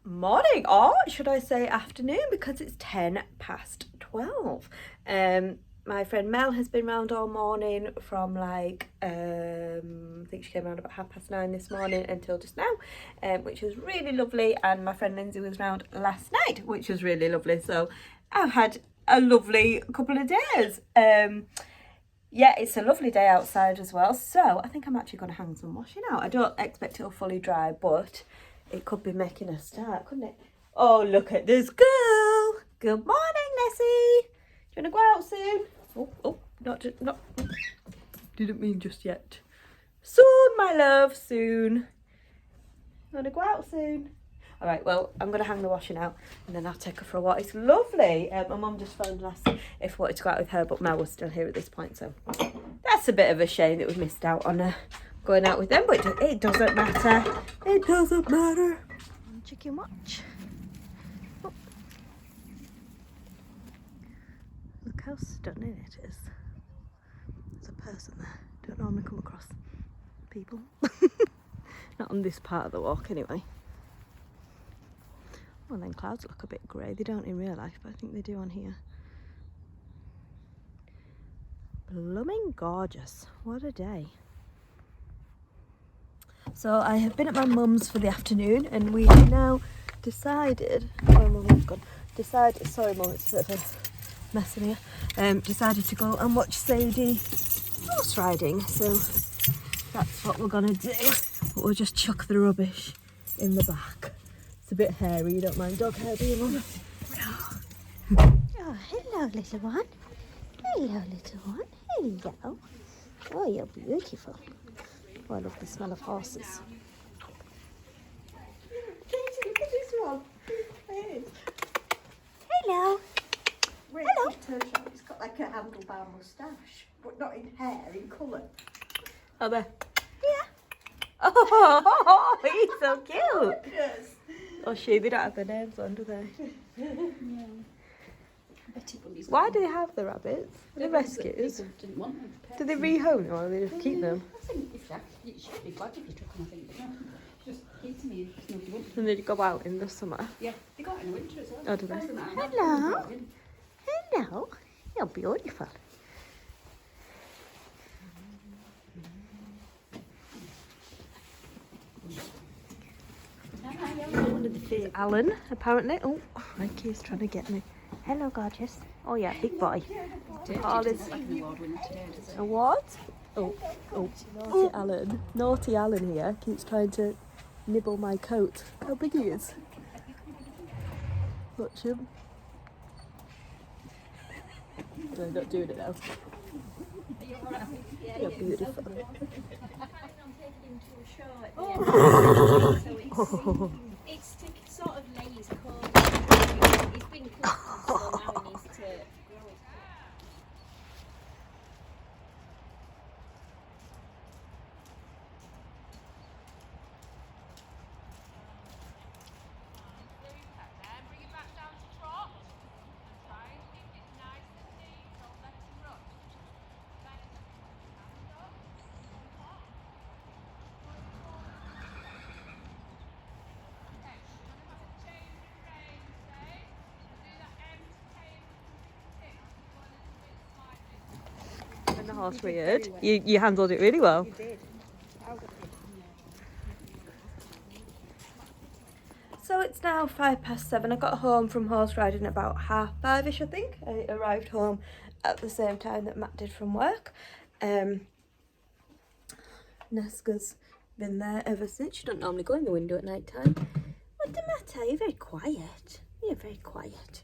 morning, or should I say afternoon, because it's 12:10. My friend Mel has been round all morning from like I think she came around about 9:30 this morning until just now, which was really lovely. And my friend Lindsay was round last night, which was really lovely. So I've had a lovely couple of days. Yeah, it's a lovely day outside as well. So I think I'm actually going to hang some washing out. I don't expect it'll fully dry, but it could be making a start, couldn't it? Oh, look at this girl. Good morning, Nessie. Do you want to go out soon? Oh, not, didn't mean just yet. Soon, my love, soon. You want to go out soon? All right, well, I'm going to hang the washing out and then I'll take her for a walk. It's lovely. My mum just phoned and asked if I wanted to go out with her, but Mel was still here at this point, so that's a bit of a shame that we've missed out on going out with them, but it doesn't matter. It doesn't matter. Chicken watch. Oh. Look how stunning it is. There's a person there. Don't normally come across people. Not on this part of the walk anyway. Well, then clouds look a bit grey. They don't in real life, but I think they do on here. Blooming gorgeous. What a day. So I have been at my mum's for the afternoon and we have now decided, oh, my mum's gone, sorry mum, it's a bit of a mess in here, decided to go and watch Sadie horse riding, so that's what we're going to do, but we'll just chuck the rubbish in the back. It's a bit hairy, you don't mind dog hair, do you, mum? Oh, hello little one, hello little one, hello, oh you're beautiful. Oh, I love the smell of horses. Katie, look at this one. Hello. Hello. It's got like a handlebar moustache, but not in hair, in colour. Oh, there. Yeah. Oh, he's so cute. Yes. Oh, they don't have their names on, do they? No. Why do they have the rabbits? The rescues? Didn't want them. Do they rehome them or do they just keep them? I think it should be glad if you took them, I think. Just keep them here. Nobody wants them. And they go out in the summer? Yeah, they go out in the winter as well. Oh, do they? Hello. Hello. You're beautiful. Alan, apparently. Oh, Mikey is trying to get me. Hello, gorgeous. Oh yeah, big boy. All this awards. Oh, naughty Alan. Naughty Alan here keeps trying to nibble my coat. How big he is. Watch him. No, not doing it now. You're beautiful. Oh. It's to sort of lay his coat. He's been clipped, so now he needs to grow his The horse reared. You handled it really well. You did. So it's now 7:05. I got home from horse riding about 5:30ish, I think. I arrived home at the same time that Matt did from work. Neska's been there ever since. She don't normally go in the window at night time. What's the matter? You're very quiet. You're very quiet.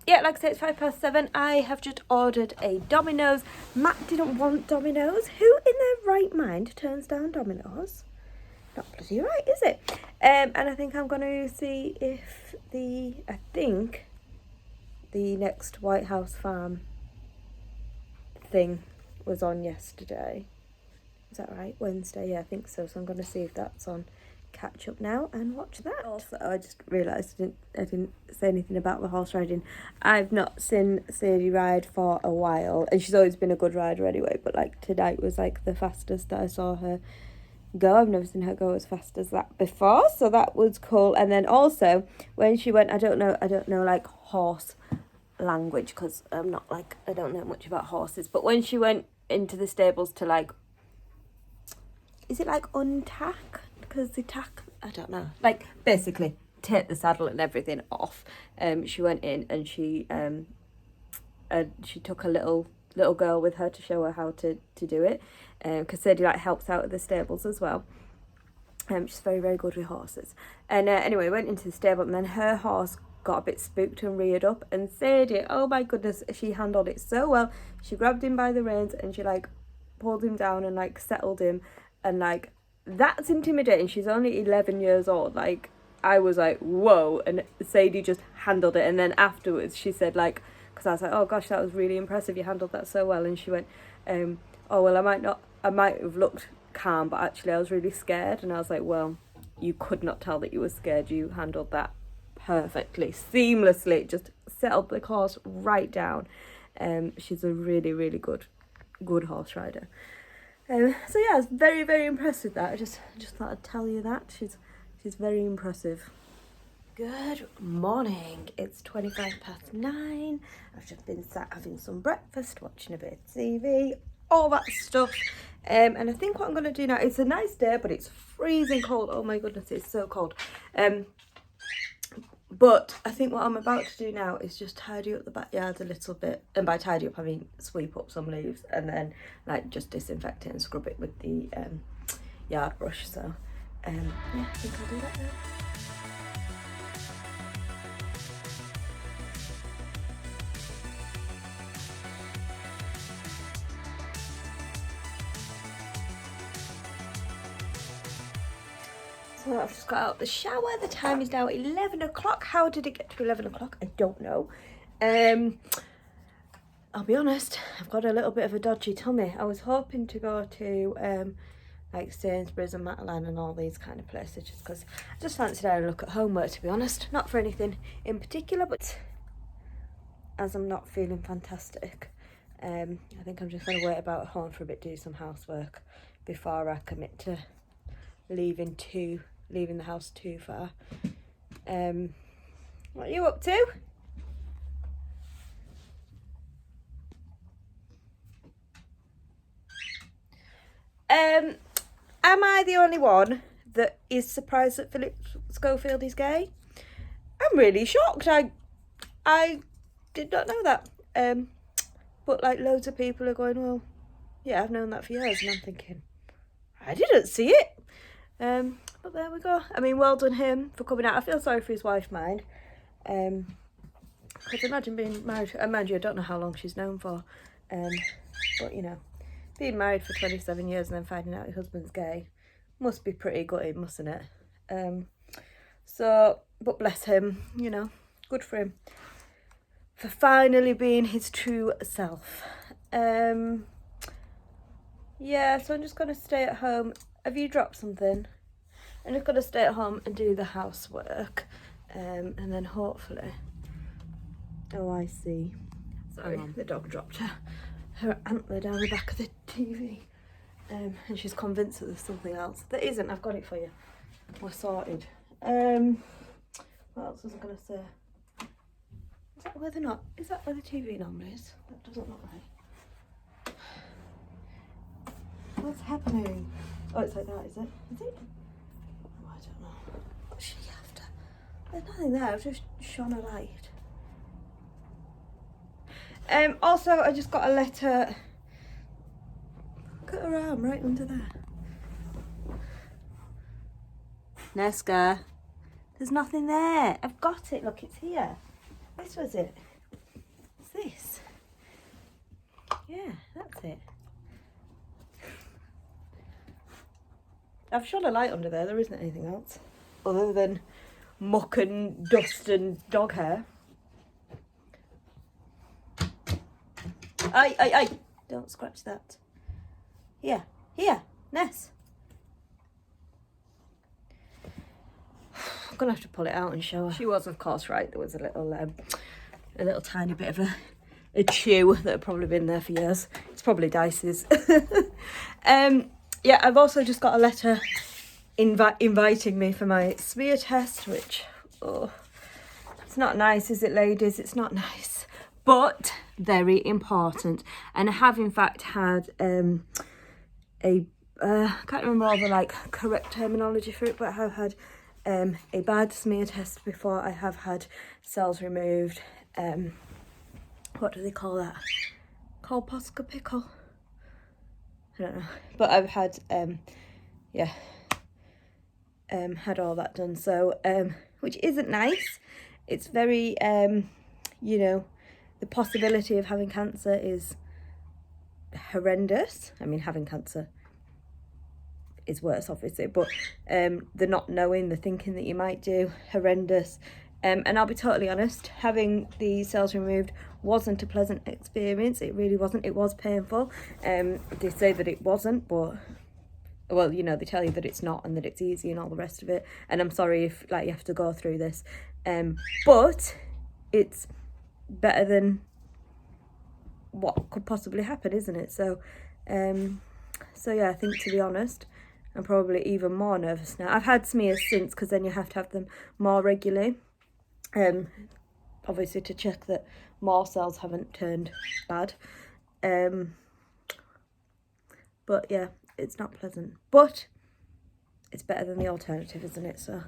Yeah, like I said, it's 7:05. I have just ordered a Domino's. Matt didn't want Domino's. Who in their right mind turns down Domino's? Not bloody right, is it? And I think I'm going to see if the next White House Farm thing was on yesterday. Is that right? Wednesday? Yeah, I think so. So I'm going to see if that's on. Catch up now and watch that. Also, I just realised I didn't say anything about the horse riding. I've not seen Sadie ride for a while, and she's always been a good rider anyway, but like tonight was like the fastest that I saw her go. I've never seen her go as fast as that before, so that was cool. And then also when she went, I don't know like horse language, because I don't know much about horses, but when she went into the stables to like, is it like untack, because they tack, I don't know, like basically take the saddle and everything off, she went in and she took a little girl with her to show her how to do it, because Sadie like helps out at the stables as well. She's very, very good with horses. And anyway, went into the stable, and then her horse got a bit spooked and reared up, and Sadie, oh my goodness, she handled it so well. She grabbed him by the reins and she like pulled him down and like settled him, and like that's intimidating. She's only 11 years old. Like I was like, whoa. And Sadie just handled it. And then afterwards she said like, because I was like, oh gosh, that was really impressive, you handled that so well. And she went, oh well, I might have looked calm, but actually I was really scared. And I was like, well, you could not tell that you were scared. You handled that perfectly, seamlessly, just settled the horse right down. She's a really, really good horse rider. So yeah, I was very, very impressed with that. I just thought I'd tell you that. She's very impressive. Good morning. It's 9:25. I've just been sat having some breakfast, watching a bit of TV, all that stuff. And I think what I'm going to do now, it's a nice day, but it's freezing cold. Oh my goodness, it's so cold. But I think what I'm about to do now is just tidy up the backyard a little bit. And by tidy up, I mean sweep up some leaves and then like just disinfect it and scrub it with the yard brush. So yeah, I think I'll do that now. So I've just got out the shower. The time is now 11 o'clock. How did it get to 11 o'clock? I don't know. I'll be honest, I've got a little bit of a dodgy tummy. I was hoping to go to like Sainsbury's and Matalan and all these kind of places, just because I just fancied having a look at homework, to be honest. Not for anything in particular, but as I'm not feeling fantastic, I think I'm just going to wait about at home for a bit, do some housework before I commit to leaving the house too far. What are you up to? Am I the only one that is surprised that Philip Schofield is gay? I'm really shocked. I did not know that. But like loads of people are going, well, yeah, I've known that for years, and I'm thinking, I didn't see it. But there we go. I mean, well done him for coming out. I feel sorry for his wife, mind. Because imagine being married, mind you, I don't know how long she's known for. But you know, being married for 27 years and then finding out your husband's gay must be pretty gutting, mustn't it? So, but bless him, you know, good for him for finally being his true self. Yeah, so I'm just going to stay at home. Have you dropped something? I'm just going to stay at home and do the housework. And then hopefully... Oh, I see. Sorry, the dog dropped her antler down the back of the TV. And she's convinced that there's something else. There isn't, I've got it for you. We're sorted. What else was I going to say? Is that where the TV normally is? That doesn't look right. What's happening? Oh, it's like that, is it? Is it? Oh, I don't know. What's she after? There's nothing there, I've just shone a light. Also, I just got a letter. Look at her arm right under there. Nesca, there's nothing there. I've got it, look, it's here. This was it. It's this. Yeah, that's it. I've shone a light under there. There isn't anything else other than muck and dust and dog hair. Aye. Don't scratch that. Here, Ness. I'm gonna have to pull it out and show her. She was, of course, right. There was a little tiny bit of a chew that had probably been there for years. It's probably Dicey's. yeah, I've also just got a letter inviting me for my smear test, which, oh, it's not nice, is it, ladies? It's not nice, but very important. And I have in fact had I can't remember all the like correct terminology for it, but I have had a bad smear test before. I have had cells removed. What do they call that? Colposcopy? I don't know. But I've had had all that done. So which isn't nice. It's very you know, the possibility of having cancer is horrendous. I mean, having cancer is worse, obviously, but the not knowing, the thinking that you might do, horrendous. And I'll be totally honest, having the cells removed wasn't a pleasant experience. It really wasn't. It was painful. They say that it wasn't, but, well, you know, they tell you that it's not and that it's easy and all the rest of it. And I'm sorry if, like, you have to go through this. But it's better than what could possibly happen, isn't it? So yeah, I think, to be honest, I'm probably even more nervous now. I've had smears since, because then you have to have them more regularly. Obviously to check that more cells haven't turned bad. But yeah, it's not pleasant. But it's better than the alternative, isn't it? So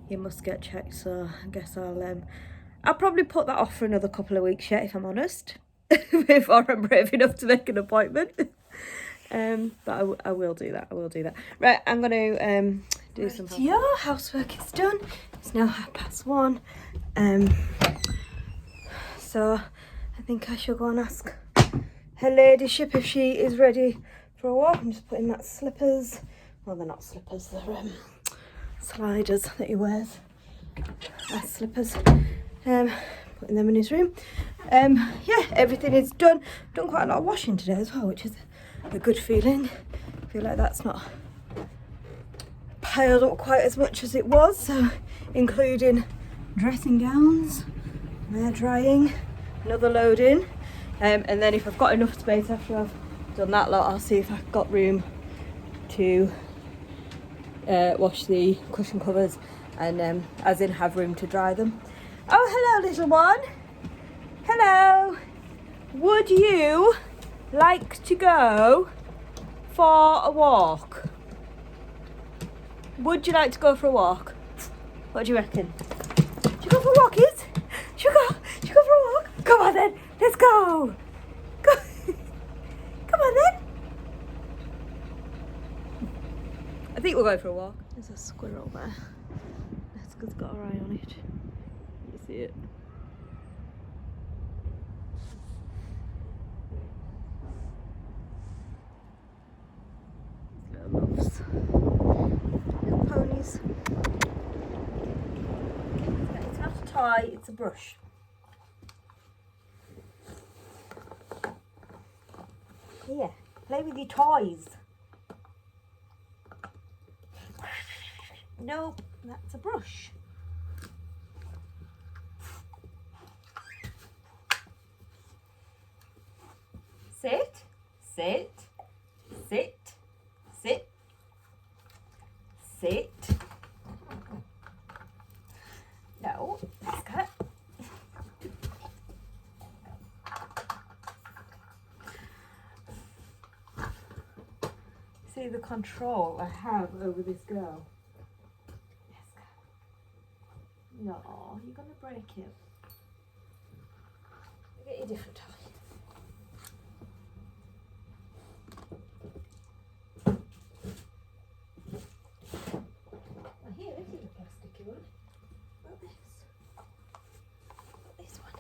you must get checked. So I guess I'll probably put that off for another couple of weeks yet, if I'm honest, before I'm brave enough to make an appointment. But I will do that. I will do that. Right, I'm going to do some housework is done. It's now 1:30. So I think I shall go and ask her ladyship if she is ready for a walk. I'm just putting Matt's slippers. Well, they're not slippers, they're sliders that he wears. That's slippers. Putting them in his room. Yeah, everything is done. Done quite a lot of washing today as well, which is a good feeling. I feel like that's not piled up quite as much as it was, so including dressing gowns, they're drying, another load in, and then if I've got enough space after I've done that lot, I'll see if I've got room to wash the cushion covers and as in have room to dry them. Oh, hello, little one. Hello. Would you like to go for a walk? Would you like to go for a walk? What do you reckon? Should you go for a walk, Iz? Should you go for a walk? Come on then, let's go. Come on then. I think we'll go for a walk. There's a squirrel there. Jessica's got her eye on it. You see it? Little loves. Little ponies. It's not a toy, it's a brush. Here, play with your toys. Nope, that's a brush. Sit, sit, sit, sit, sit. No, that's cut. See the control I have over this girl. No, you're going to break it. Get a different toy. Well, here, this is a plasticky one. What this? This one.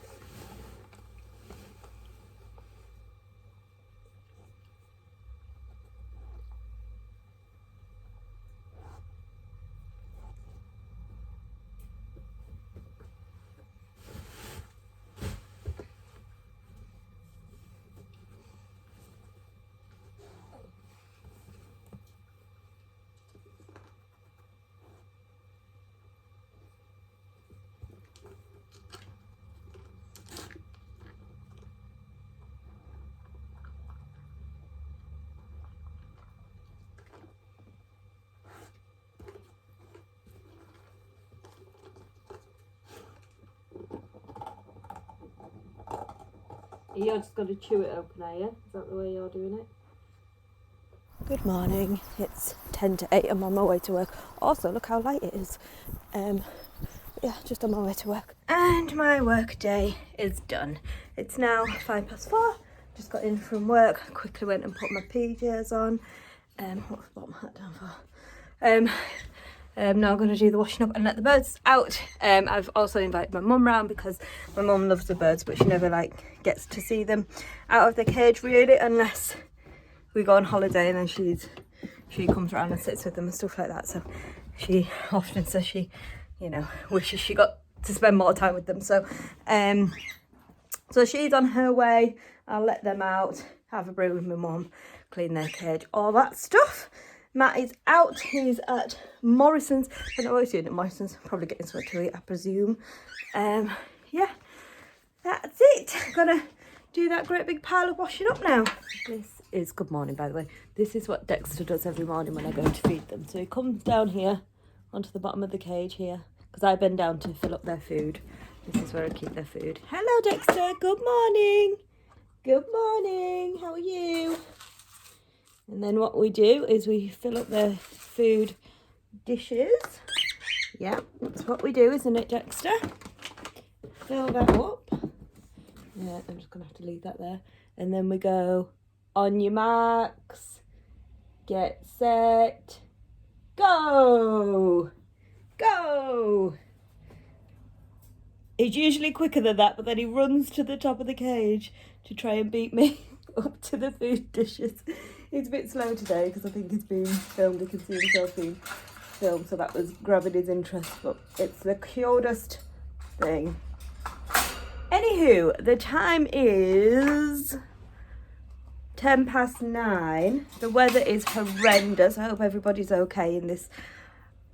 You're just going to chew it open, are you? Is that the way you're doing it? Good morning. It's 10 to 8. I'm on my way to work. Also, look how light it is. Yeah, just on my way to work. And my work day is done. It's now 4:05. Just got in from work. Quickly went and put my PJs on. What my hat down for? Now I'm going to do the washing up and let the birds out. I've also invited my mum round because my mum loves the birds, but she never gets to see them out of the cage really, unless we go on holiday, and then she comes around and sits with them and stuff like that. So she often says she, wishes she got to spend more time with them. So she's on her way. I'll let them out, have a brew with my mum, clean their cage, all that stuff. Matt is out. He's at Morrison's. I don't know what he's doing at Morrison's. Probably getting something to eat, I presume. Yeah, that's it. Gonna do that great big pile of washing up now. This is, good morning by the way, this is what Dexter does every morning when I go to feed them. So he comes down here onto the bottom of the cage here, because I bend down to fill up their food. This is where I keep their food. Hello Dexter, good morning. Good morning, how are you? And then what we do is we fill up their food dishes. Yeah, that's what we do, isn't it, Dexter? Fill that up. Yeah, I'm just going to have to leave that there. And then we go, on your marks, get set, go! Go! He's usually quicker than that, but then he runs to the top of the cage to try and beat me up to the food dishes. He's a bit slow today because I think he's been filmed. He can see himself being filmed, so that was grabbing his interest, but it's the cutest thing. Anywho, the time is 9:10. The weather is horrendous. I hope everybody's okay in this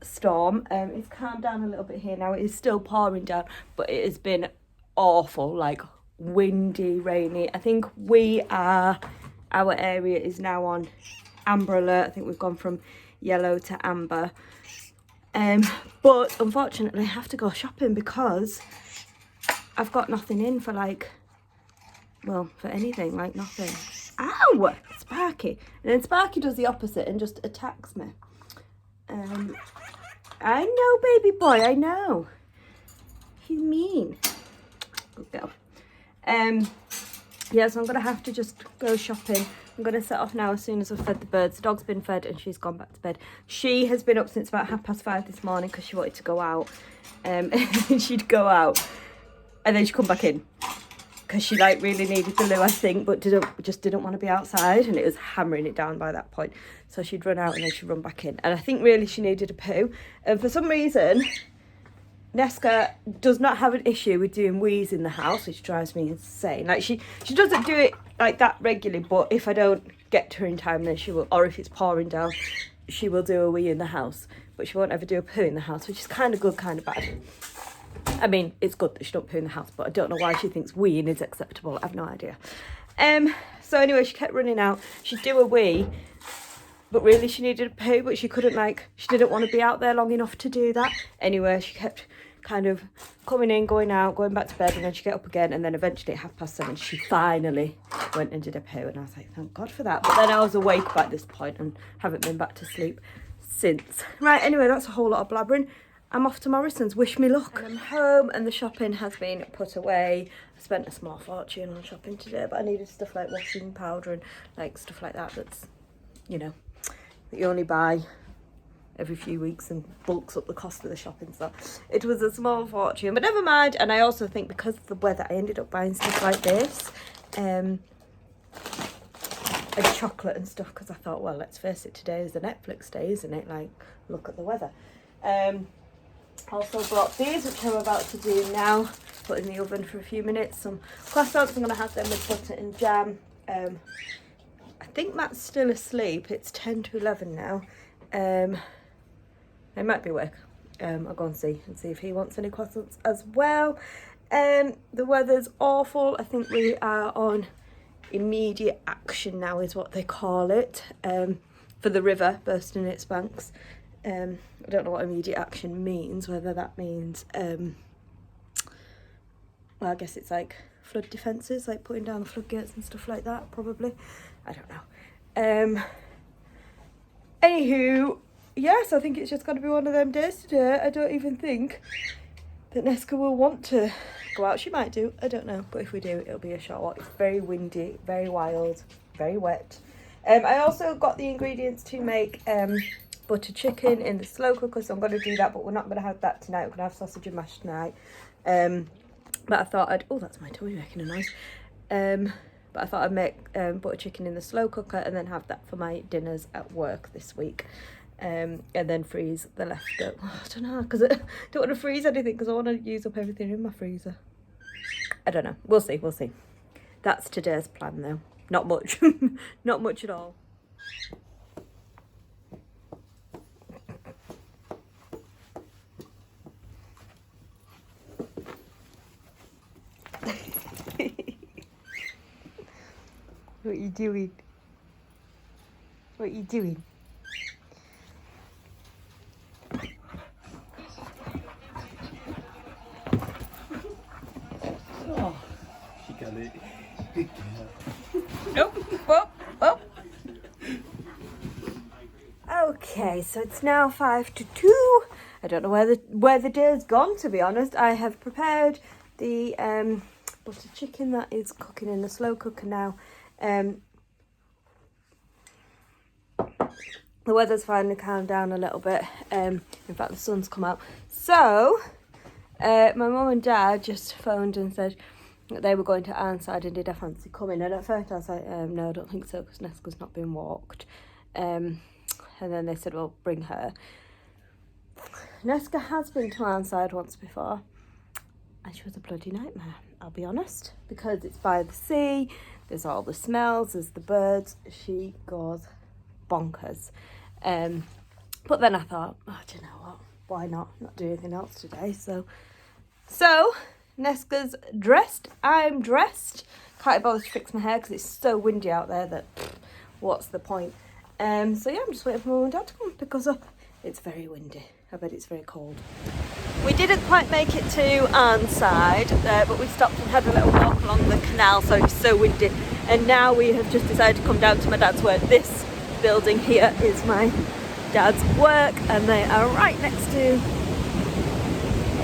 storm. It's calmed down a little bit here now. It is still pouring down, but it has been awful, windy, rainy. I think our area is now on amber alert. I think we've gone from yellow to amber. But unfortunately I have to go shopping because I've got nothing in for for anything, nothing. Ow! Sparky. And then Sparky does the opposite and just attacks me. I know, baby boy, I know. He's mean. Good girl. Yeah, so I'm going to have to just go shopping. I'm going to set off now as soon as I've fed the birds. The dog's been fed and she's gone back to bed. She has been up since about 5:30 this morning because she wanted to go out. And she'd go out and then she'd come back in because she really needed the loo, I think, but didn't want to be outside, and it was hammering it down by that point. So she'd run out and then she'd run back in. And I think really she needed a poo. And for some reason, Nesca does not have an issue with doing wheeze in the house, which drives me insane. She doesn't do it that regularly, but if I don't get to her in time, then she will, or if it's pouring down, she will do a wee in the house, but she won't ever do a poo in the house, which is kind of good, kind of bad. I mean, it's good that she don't poo in the house, but I don't know why she thinks weeing is acceptable. I have no idea. So anyway, she kept running out. She'd do a wee, but really she needed a poo, but she couldn't she didn't want to be out there long enough to do that. Anyway, she kept kind of coming in, going out, going back to bed, and then she'd get up again, and then eventually at 7:30 she finally went and did a poo, and I was like, thank God for that. But then I was awake by this point and haven't been back to sleep since. Right, anyway, that's a whole lot of blabbering. I'm off to Morrison's, wish me luck. And I'm home and the shopping has been put away. I spent a small fortune on shopping today, but I needed stuff like washing powder and stuff like that that's, that you only buy every few weeks and bulks up the cost of the shopping. So it was a small fortune, but never mind. And I also think because of the weather, I ended up buying stuff like this. And chocolate and stuff, because I thought, well, let's face it, today is the Netflix day, isn't it? Look at the weather. Also brought these, which I'm about to do now. Put in the oven for a few minutes. Some croissants, I'm going to have them with butter and jam. I think Matt's still asleep. It's 10 to 11 now. He might be awake. I'll go and see if he wants any croissants as well. The weather's awful. I think we are on immediate action now, is what they call it, for the river bursting its banks. I don't know what immediate action means, whether that means, well, I guess it's flood defences, like putting down the floodgates and stuff like that, probably. I don't know. Anywho, yes, I think it's just going to be one of them days today. I don't even think that Neska will want to go out. She might do, I don't know. But if we do, it'll be a short walk. It's very windy, very wild, very wet. I also got the ingredients to make butter chicken in the slow cooker, so I'm going to do that, but we're not going to have that tonight. We're going to have sausage and mash tonight. But I thought I'd... Oh, that's my tummy making a noise. But I thought I'd make butter chicken in the slow cooker and then have that for my dinners at work this week. And then freeze the leftover. Oh, I don't know, because I don't want to freeze anything because I want to use up everything in my freezer. I don't know. We'll see, we'll see. That's today's plan, though. Not much. Not much at all. What are you doing? What are you doing? Oh, she got it. Good girl. Nope. Oh, oh. Okay, so it's now 5 to 2. I don't know where the day's gone, to be honest. I have prepared the butter chicken that is cooking in the slow cooker now. The weather's finally calmed down a little bit. In fact, the sun's come out. So, my mum and dad just phoned and said that they were going to Ironside and did I fancy coming. And at first I was like, no, I don't think so, because Neska's not been walked. And then they said, well, bring her. Neska has been to Ironside once before, and she was a bloody nightmare, I'll be honest, because it's by the sea, there's all the smells, there's the birds. She goes bonkers. But then I thought, oh, do you know what? Why not do anything else today? So Neska's dressed. I'm dressed. Can't bother to fix my hair because it's so windy out there that what's the point? So yeah, I'm just waiting for my mum and dad to come pick us up. It's very windy. I bet it's very cold. We didn't quite make it to Ironside, but we stopped and had a little walk along the canal, so it's so windy. And now we have just decided to come down to my dad's work. This building here is my dad's work, and they are right next to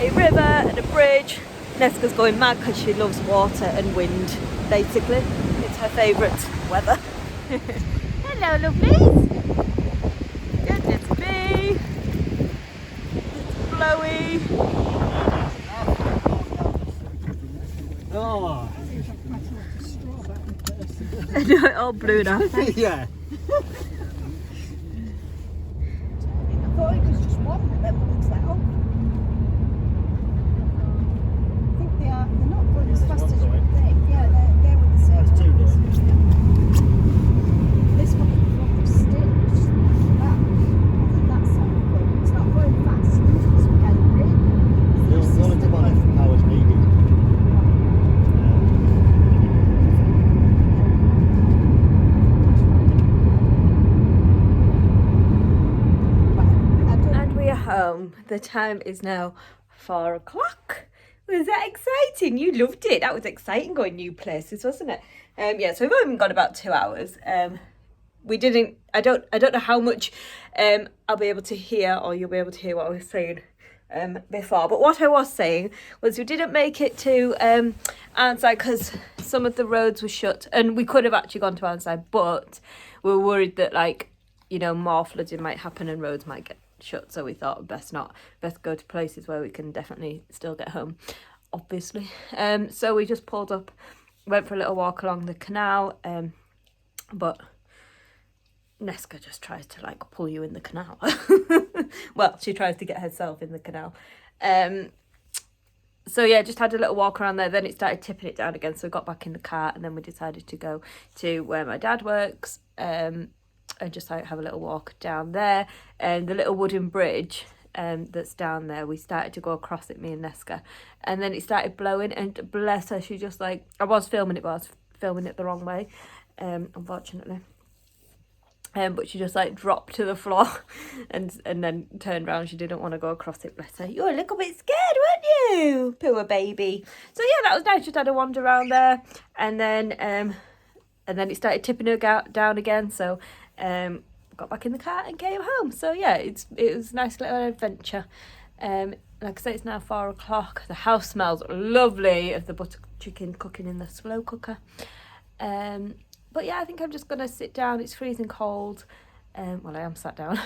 a river and a bridge. Neska's going mad because she loves water and wind, basically. It's her favourite weather. Hello, lovelies. Goodness me. It's blowy. Oh. I know it all blew now. Yeah. I thought it was just one, but then one was like, oh. I think they're not going as fast as you would think. Yeah, they're with the same There's two ones. doors. This one was still just that. I think that sounds good. It's not going fast. It's kind of great. The only tip on it for power's needed. And we are home. The time is now 4 o'clock. Was that exciting? You loved it. That was exciting going new places, wasn't it? Yeah, so we've only got about 2 hours. We didn't, I don't know how much I'll be able to hear, or you'll be able to hear what I was saying before. But what I was saying was we didn't make it to Ironside because some of the roads were shut, and we could have actually gone to Ironside, but we were worried that, like, you know, more flooding might happen and roads might get shut, so we thought best go to places where we can definitely still get home, obviously. So we just pulled up, went for a little walk along the canal, but Neska just tries to, like, pull you in the canal. Well, she tries to get herself in the canal. So yeah, just had a little walk around there, then it started tipping it down again, so we got back in the car, and then we decided to go to where my dad works, and just like have a little walk down there. And the little wooden bridge that's down there, we started to go across it, me and Neska, and then it started blowing, and bless her, she just, like, I was filming it, but I was filming it the wrong way, unfortunately. But she just, like, dropped to the floor and then turned around. She didn't want to go across it, bless her. You were a little bit scared, weren't you? poor baby. So yeah, that was nice. Just had a wander around there, and then it started tipping her down again. So got back in the car and came home. So yeah, it was a nice little adventure. Like I say, it's now 4 o'clock. The house smells lovely of the butter chicken cooking in the slow cooker. But yeah, I think I'm just gonna sit down. It's freezing cold. Well, I am sat down.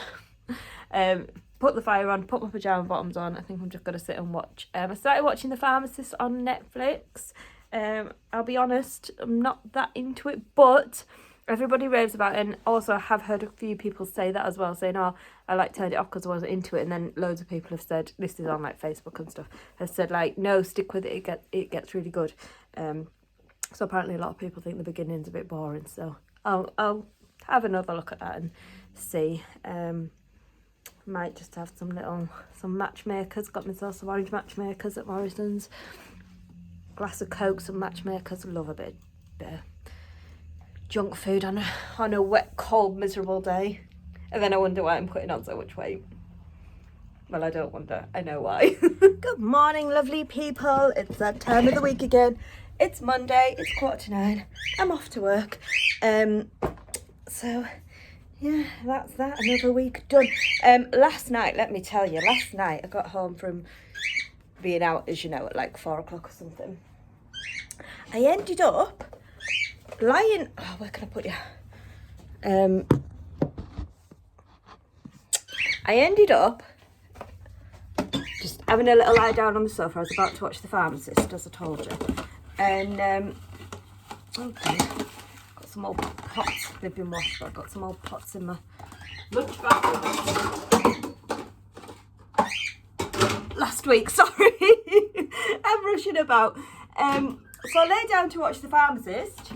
Put the fire on, put my pyjama bottoms on. I think I'm just gonna sit and watch. I started watching The Pharmacist on Netflix. I'll be honest, I'm not that into it, but everybody raves about it, and also I have heard a few people say that as well, saying, oh, I like turned it off because I wasn't into it, and then loads of people have said, this is on like Facebook and stuff, have said like, no, stick with it, it gets really good. So apparently a lot of people think the beginning's a bit boring, so I'll have another look at that and see. Might just have some matchmakers, got myself some orange matchmakers at Morrison's, glass of Coke, some matchmakers. Love a bit of junk food on a wet, cold, miserable day. And then I wonder why I'm putting on so much weight. Well, I don't wonder, I know why. Good morning, lovely people. It's that time of the week again. It's Monday, it's 8:45. I'm off to work. So yeah, that's that, another week done. Last night, let me tell you, I got home from being out, as you know, at like 4 o'clock or something. I ended up lying, oh, where can I put you? I ended up just having a little lie down on the sofa. I was about to watch The Pharmacist, as I told you. And, okay, got some old pots, they've been washed, but I've got some old pots in my lunch bag. Last week, sorry. I'm rushing about. So I lay down to watch The Pharmacist.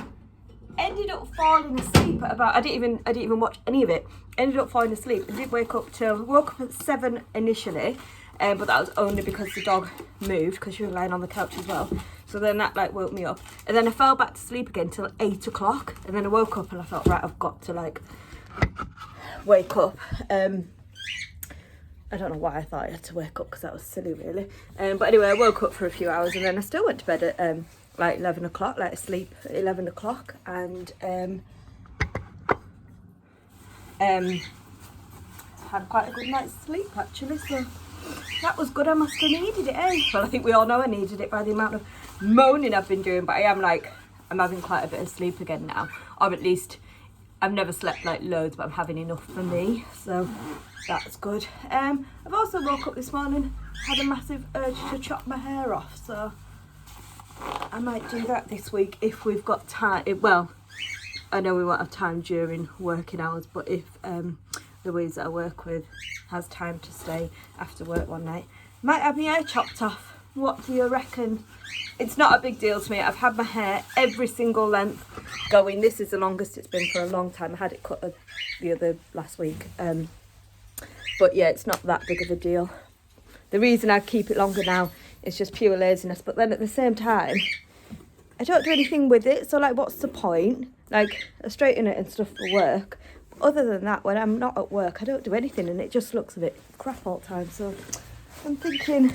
Ended up falling asleep at about, I didn't even watch any of it. Ended up falling asleep. I didn't woke up at 7 initially, but that was only because the dog moved, because she was lying on the couch as well. So then that like woke me up, and then I fell back to sleep again till 8 o'clock, and then I woke up and I thought, right, I've got to like wake up. I don't know why I thought I had to wake up, because that was silly really. But anyway, I woke up for a few hours, and then I still went to bed at like 11 o'clock, like asleep at 11 o'clock, and had quite a good night's sleep actually, so that was good. I must have needed it, eh? Well, I think we all know I needed it by the amount of moaning I've been doing, but I'm having quite a bit of sleep again now, or at least I've never slept like loads, but I'm having enough for me, so that's good. I've also woke up this morning, had a massive urge to chop my hair off, so I might do that this week if we've got time. Well, I know we won't have time during working hours, but if Louise that I work with has time to stay after work one night, might have my hair chopped off. What do you reckon? It's not a big deal to me. I've had my hair every single length going. This is the longest it's been for a long time. I had it cut last week. But yeah, it's not that big of a deal. The reason I keep it longer now is just pure laziness. But then at the same time, I don't do anything with it. So like, what's the point? Like, I straighten it and stuff for work. But other than that, when I'm not at work, I don't do anything, and it just looks a bit crap all the time. So I'm thinking,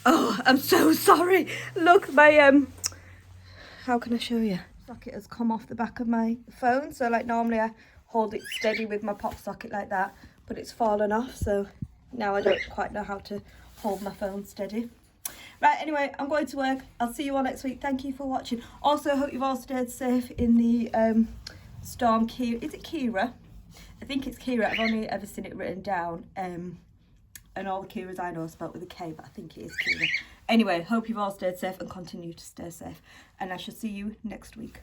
oh, I'm so sorry. Look, my how can I show you? Socket has come off the back of my phone. So like normally I hold it steady with my pop socket like that, but it's fallen off. So now I don't quite know how to hold my phone steady. Right, anyway, I'm going to work. I'll see you all next week. Thank you for watching. Also, hope you've all stayed safe in the storm. Is it Ciara? I think it's Ciara. I've only ever seen it written down. And all the Ciaras I know are spelled with a K, but I think it is Ciara. Anyway, hope you've all stayed safe and continue to stay safe. And I shall see you next week.